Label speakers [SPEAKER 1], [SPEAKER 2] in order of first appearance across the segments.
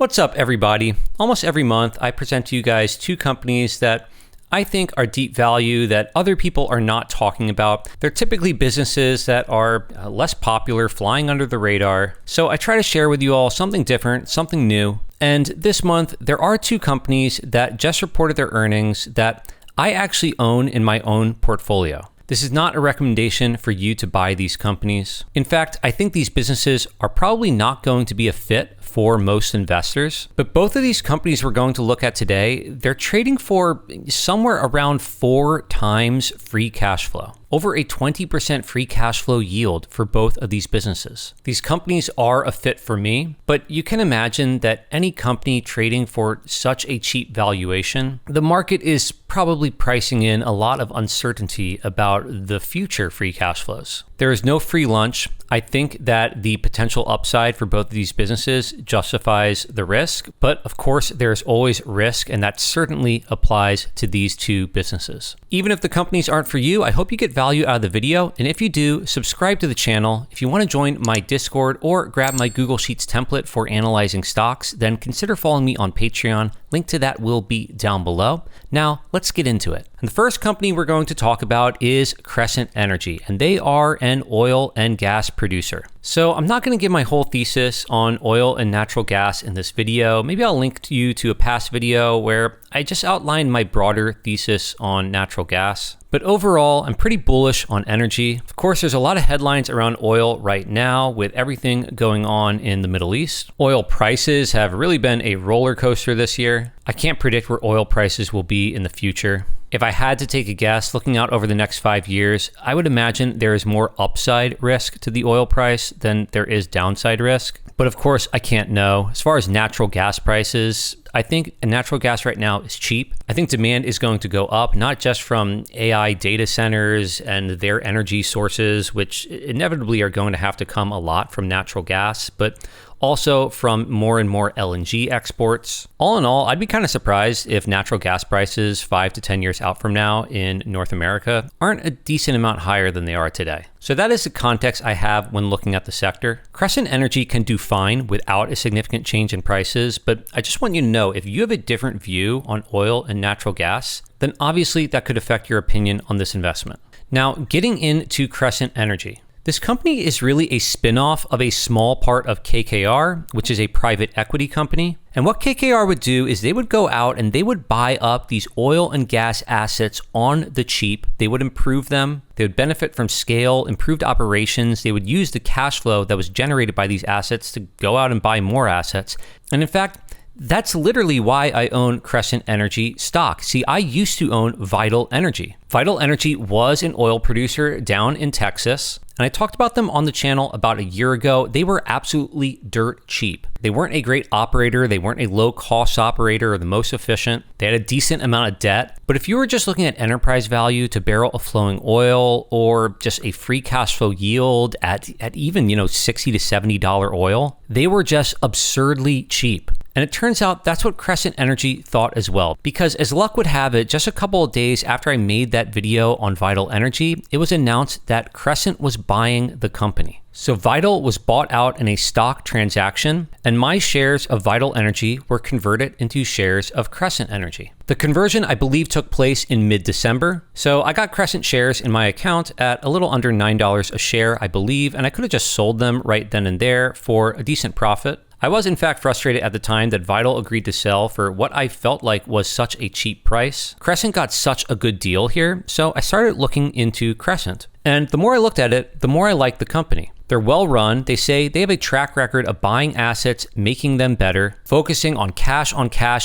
[SPEAKER 1] What's up, everybody? Almost every month, I present to you guys two companies that I think are deep value that other people are not talking about. They're typically businesses that are less popular, flying under the radar. So I try to share with you all something different, something new. And this month, there are two companies that just reported their earnings that I actually own in my own portfolio. This is not a recommendation for you to buy these companies. In fact, I think these businesses are probably not going to be a fit for most investors. But both of these companies we're going to look at today, they're trading for somewhere around 4 times free cash flow. Over a 20% free cash flow yield for both of these businesses. These companies are a fit for me, but you can imagine that any company trading for such a cheap valuation, the market is probably pricing in a lot of uncertainty about the future free cash flows. There is no free lunch. I think that the potential upside for both of these businesses justifies the risk, but of course there's always risk, and that certainly applies to these two businesses. Even if the companies aren't for you, I hope you get value out of the video, and if you do, subscribe to the channel. If you want to join my Discord or grab my Google Sheets template for analyzing stocks, then consider following me on Patreon. Link to that will be down below. Now, let's get into it. And the first company we're going to talk about is Crescent Energy, and they are an oil and gas producer. So I'm not going to give my whole thesis on oil and natural gas in this video. Maybe I'll link you to a past video where I just outlined my broader thesis on natural gas. But overall, I'm pretty bullish on energy. Of course, there's a lot of headlines around oil right now with everything going on in the Middle East. Oil prices have really been a roller coaster this year. I can't predict where oil prices will be in the future. If I had to take a guess, looking out over the next 5 years, I would imagine there is more upside risk to the oil price than there is downside risk. But of course, I can't know. As far as natural gas prices, I think natural gas right now is cheap. I think demand is going to go up, not just from AI data centers and their energy sources, which inevitably are going to have to come a lot from natural gas, but also from more and more LNG exports. All in all, I'd be kind of surprised if natural gas prices 5 to 10 years out from now in North America aren't a decent amount higher than they are today. So that is the context I have when looking at the sector. Crescent Energy can do fine without a significant change in prices, but I just want you to know if you have a different view on oil and natural gas, then obviously that could affect your opinion on this investment. Now, getting into Crescent Energy. This company is really a spin-off of a small part of KKR, which is a private equity company. And what KKR would do is they would go out and they would buy up these oil and gas assets on the cheap. They would improve them. They would benefit from scale, improved operations. They would use the cash flow that was generated by these assets to go out and buy more assets. And in fact, that's literally why I own Crescent Energy stock. See, I used to own Vital Energy. Vital Energy was an oil producer down in Texas, and I talked about them on the channel about a year ago. They were absolutely dirt cheap. They weren't a great operator. They weren't a low-cost operator or the most efficient. They had a decent amount of debt. But if you were just looking at enterprise value to barrel of flowing oil or just a free cash flow yield at even, $60 to $70 oil, they were just absurdly cheap. And it turns out that's what Crescent Energy thought as well. Because as luck would have it, just a couple of days after I made that video on Vital Energy, it was announced that Crescent was buying the company. So Vital was bought out in a stock transaction, and my shares of Vital Energy were converted into shares of Crescent Energy. The conversion, I believe, took place in mid-December. So I got Crescent shares in my account at a little under $9 a share, I believe, and I could have just sold them right then and there for a decent profit. I was in fact frustrated at the time that Vital agreed to sell for what I felt like was such a cheap price. Crescent got such a good deal here, so I started looking into Crescent. And the more I looked at it, the more I liked the company. They're well run. They say they have a track record of buying assets, making them better, focusing on cash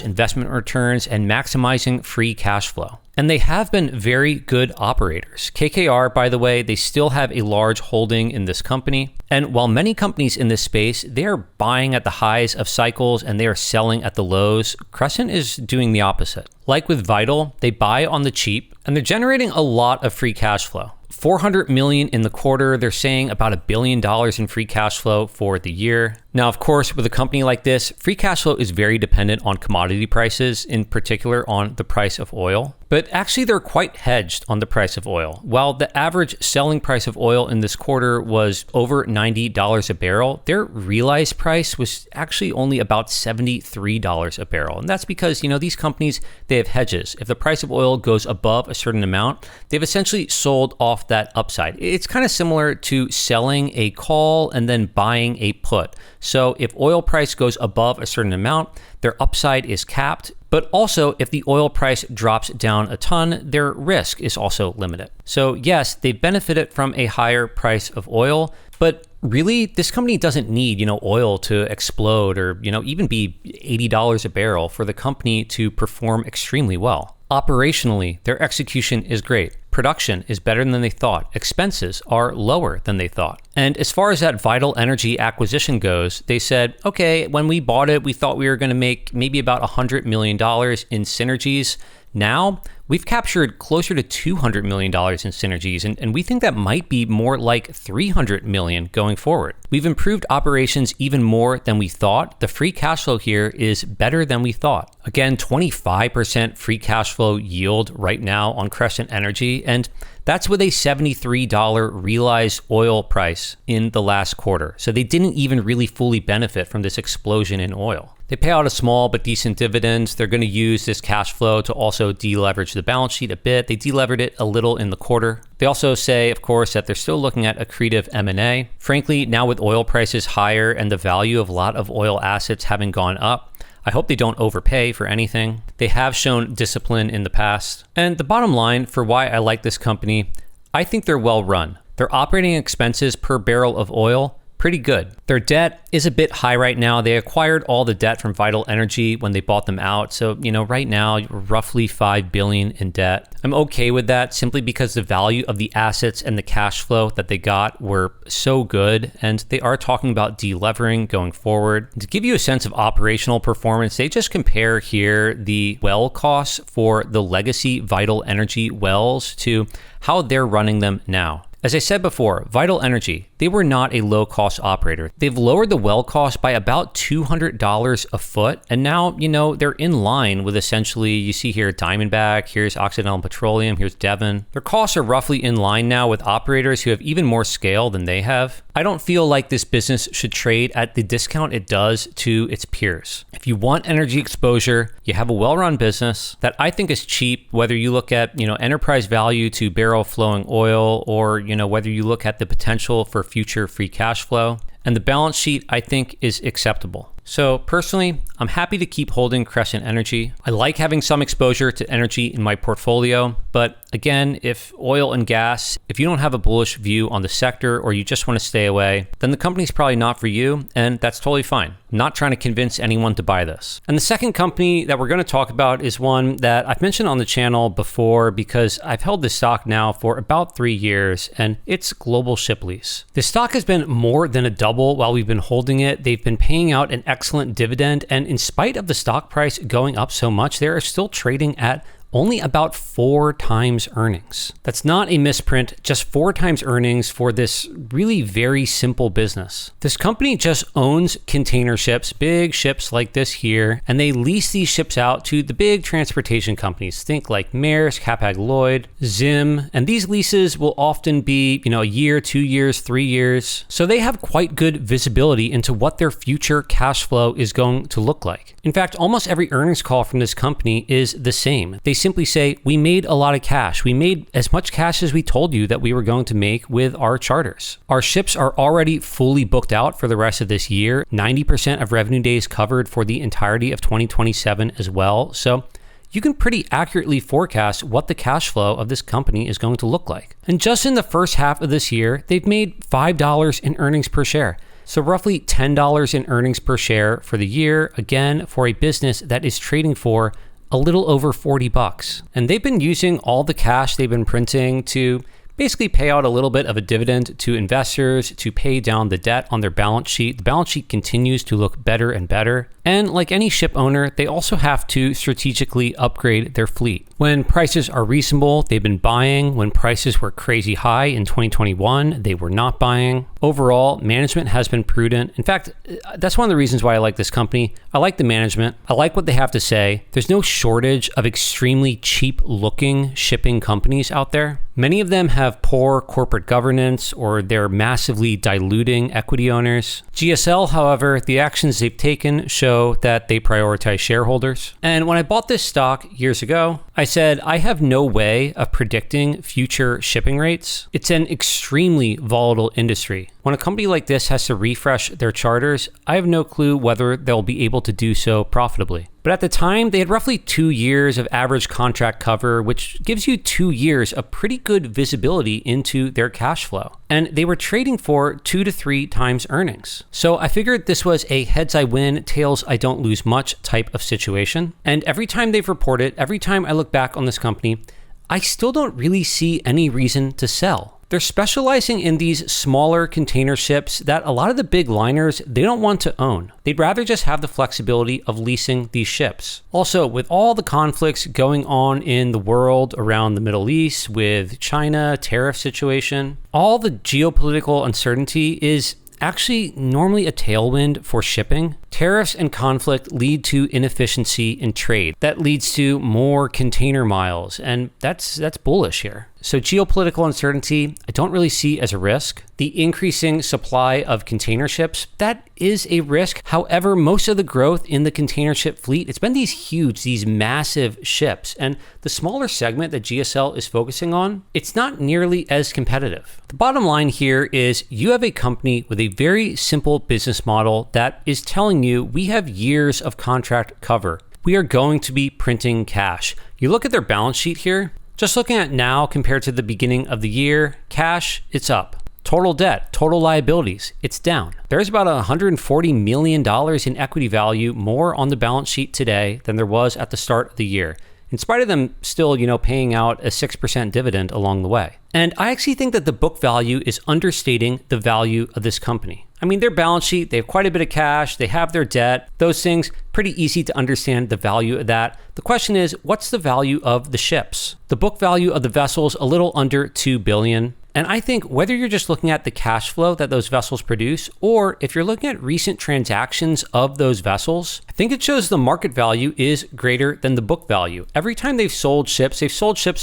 [SPEAKER 1] investment returns, and maximizing free cash flow. And they have been very good operators. KKR, by the way, they still have a large holding in this company. And while many companies in this space, they are buying at the highs of cycles and they are selling at the lows, Crescent is doing the opposite. Like with Vital, they buy on the cheap and they're generating a lot of free cash flow. $400 million in the quarter. They're saying about $1 billion in free cash flow for the year. Now, of course, with a company like this, free cash flow is very dependent on commodity prices, in particular on the price of oil. But actually, they're quite hedged on the price of oil. While the average selling price of oil in this quarter was over $90 a barrel, their realized price was actually only about $73 a barrel. And that's because, these companies, they have hedges. If the price of oil goes above a certain amount, they've essentially sold off that upside. It's kind of similar to selling a call and then buying a put. So if oil price goes above a certain amount, their upside is capped. But also, if the oil price drops down a ton, their risk is also limited. So yes, they benefited from a higher price of oil, but really, this company doesn't need, oil to explode or, even be $80 a barrel for the company to perform extremely well. Operationally, their execution is great. Production is better than they thought. Expenses are lower than they thought. And as far as that Vital Energy acquisition goes, they said, okay, when we bought it, we thought we were going to make maybe about $100 million in synergies. Now, we've captured closer to $200 million in synergies, and we think that might be more like $300 million going forward. We've improved operations even more than we thought. The free cash flow here is better than we thought. Again, 25% free cash flow yield right now on Crescent Energy, and that's with a $73 realized oil price in the last quarter. So they didn't even really fully benefit from this explosion in oil. They pay out a small but decent dividend. They're going to use this cash flow to also deleverage the balance sheet a bit. They delevered it a little in the quarter. They also say, of course, that they're still looking at accretive M&A. Frankly, now with oil prices higher and the value of a lot of oil assets having gone up, I hope they don't overpay for anything. They have shown discipline in the past. And the bottom line for why I like this company, I think they're well run. Their operating expenses per barrel of oil, pretty good. Their debt is a bit high right now. They acquired all the debt from Vital Energy when they bought them out. So, right now, roughly $5 billion in debt. I'm okay with that simply because the value of the assets and the cash flow that they got were so good. And they are talking about delevering going forward. To give you a sense of operational performance, they just compare here the well costs for the legacy Vital Energy wells to how they're running them now. As I said before, Vital Energy, they were not a low-cost operator. They've lowered the well cost by about $200 a foot, and now, they're in line with essentially, you see here Diamondback, here's Occidental Petroleum, here's Devon. Their costs are roughly in line now with operators who have even more scale than they have. I don't feel like this business should trade at the discount it does to its peers. If you want energy exposure, you have a well-run business that I think is cheap, whether you look at, enterprise value to barrel flowing oil or, whether you look at the potential for future free cash flow. And the balance sheet, I think, is acceptable. So personally, I'm happy to keep holding Crescent Energy. I like having some exposure to energy in my portfolio, but again, if oil and gas, if you don't have a bullish view on the sector or you just want to stay away, then the company's probably not for you, and that's totally fine. I'm not trying to convince anyone to buy this. And the second company that we're going to talk about is one that I've mentioned on the channel before because I've held this stock now for about 3 years, and it's Global Ship Lease. The stock has been more than a double while we've been holding it. They've been paying out an excellent dividend, and in spite of the stock price going up so much, they are still trading at only about 4 times earnings. That's not a misprint, just 4 times earnings for this really very simple business. This company just owns container ships, big ships like this here, and they lease these ships out to the big transportation companies. Think like Maersk, Hapag-Lloyd, Zim, and these leases will often be, a year, 2 years, 3 years. So they have quite good visibility into what their future cash flow is going to look like. In fact, almost every earnings call from this company is the same. They simply say, we made a lot of cash. We made as much cash as we told you that we were going to make with our charters. Our ships are already fully booked out for the rest of this year. 90% of revenue days covered for the entirety of 2027 as well. So you can pretty accurately forecast what the cash flow of this company is going to look like. And just in the first half of this year, they've made $5 in earnings per share. So roughly $10 in earnings per share for the year, again, for a business that is trading for a little over $40. And they've been using all the cash they've been printing to basically pay out a little bit of a dividend to investors to pay down the debt on their balance sheet. The balance sheet continues to look better and better. And like any ship owner, they also have to strategically upgrade their fleet. When prices are reasonable, they've been buying. When prices were crazy high in 2021, they were not buying. Overall, management has been prudent. In fact, that's one of the reasons why I like this company. I like the management. I like what they have to say. There's no shortage of extremely cheap looking shipping companies out there. Many of them have poor corporate governance or they're massively diluting equity owners. GSL, however, the actions they've taken show that they prioritize shareholders. And when I bought this stock years ago, I said, I have no way of predicting future shipping rates. It's an extremely volatile industry. When a company like this has to refresh their charters, I have no clue whether they'll be able to do so profitably. But at the time, they had roughly 2 years of average contract cover, which gives you 2 years of pretty good visibility into their cash flow. And they were trading for 2 to 3 times earnings. So I figured this was a heads I win, tails I don't lose much type of situation. And every time they've reported, every time I look back on this company, I still don't really see any reason to sell. They're specializing in these smaller container ships that a lot of the big liners, they don't want to own. They'd rather just have the flexibility of leasing these ships. Also, with all the conflicts going on in the world around the Middle East with China, tariff situation, all the geopolitical uncertainty is actually normally a tailwind for shipping. Tariffs and conflict lead to inefficiency in trade. That leads to more container miles, and that's bullish here. So geopolitical uncertainty, I don't really see as a risk. The increasing supply of container ships, that is a risk. However, most of the growth in the container ship fleet, it's been these massive ships. And the smaller segment that GSL is focusing on, it's not nearly as competitive. The bottom line here is you have a company with a very simple business model that is telling you we have years of contract cover. We are going to be printing cash. You look at their balance sheet here, just looking at now compared to the beginning of the year, cash, it's up. Total debt, total liabilities, it's down. There's about $140 million in equity value more on the balance sheet today than there was at the start of the year, in spite of them still, paying out a 6% dividend along the way. And I actually think that the book value is understating the value of this company. I mean, their balance sheet, they have quite a bit of cash, they have their debt, those things, pretty easy to understand the value of that. The question is, what's the value of the ships? The book value of the vessels, a little under $2 billion. And I think whether you're just looking at the cash flow that those vessels produce, or if you're looking at recent transactions of those vessels, I think it shows the market value is greater than the book value. Every time they've sold ships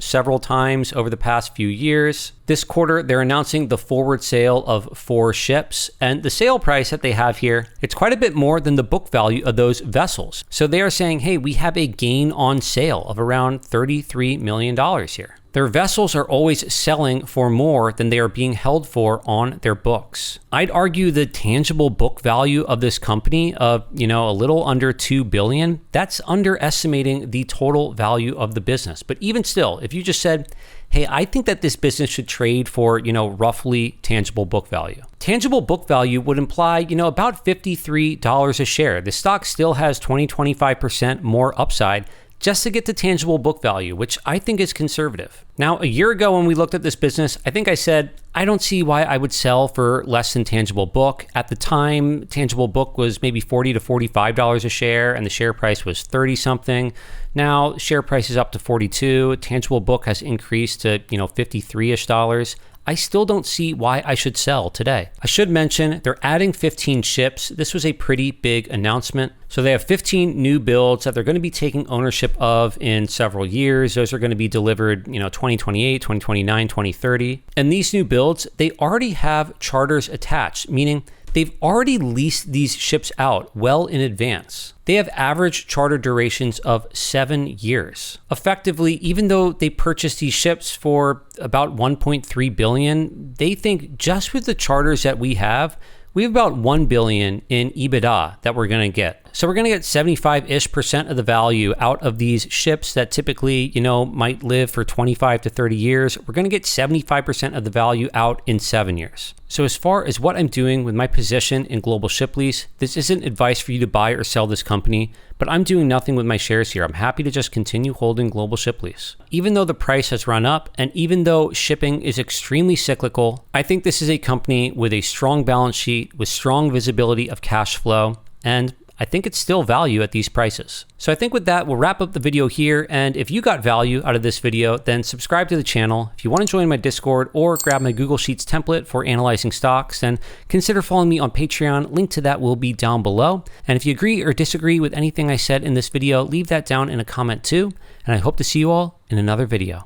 [SPEAKER 1] several times over the past few years. This quarter, they're announcing the forward sale of 4 ships, and the sale price that they have here, it's quite a bit more than the book value of those vessels. So they are saying, hey, we have a gain on sale of around $33 million here. Their vessels are always selling for more than they are being held for on their books. I'd argue the tangible book value of this company of, a little under $2 billion, that's underestimating the total value of the business. But even still, if you just said, hey, I think that this business should trade for, roughly tangible book value. Tangible book value would imply, about $53 a share. The stock still has 25% more upside just to get to tangible book value, which I think is conservative. Now, a year ago when we looked at this business, I think I said, I don't see why I would sell for less than tangible book. At the time, tangible book was maybe $40 to $45 a share, and the share price was 30 something. Now, share price is up to 42. Tangible book has increased to, 53-ish dollars. I still don't see why I should sell today. I should mention they're adding 15 ships. This was a pretty big announcement. So they have 15 new builds that they're going to be taking ownership of in several years. Those are going to be delivered, 2028, 2029, 2030. And these new builds, they already have charters attached, meaning they've already leased these ships out well in advance. They have average charter durations of 7 years. Effectively, even though they purchased these ships for about $1.3 billion, they think just with the charters that we have about $1 billion in EBITDA that we're going to get. So we're going to get 75-ish% of the value out of these ships that typically, might live for 25 to 30 years. We're going to get 75% of the value out in 7 years. So as far as what I'm doing with my position in Global Ship Lease, this isn't advice for you to buy or sell this company, but I'm doing nothing with my shares here. I'm happy to just continue holding Global Ship Lease. Even though the price has run up, and even though shipping is extremely cyclical, I think this is a company with a strong balance sheet, with strong visibility of cash flow, and I I think it's still value at these prices. So I think with that, we'll wrap up the video here. And if you got value out of this video, then subscribe to the channel. If you want to join my Discord or grab my Google Sheets template for analyzing stocks, then consider following me on Patreon. Link to that will be down below. And if you agree or disagree with anything I said in this video, leave that down in a comment too. And I hope to see you all in another video.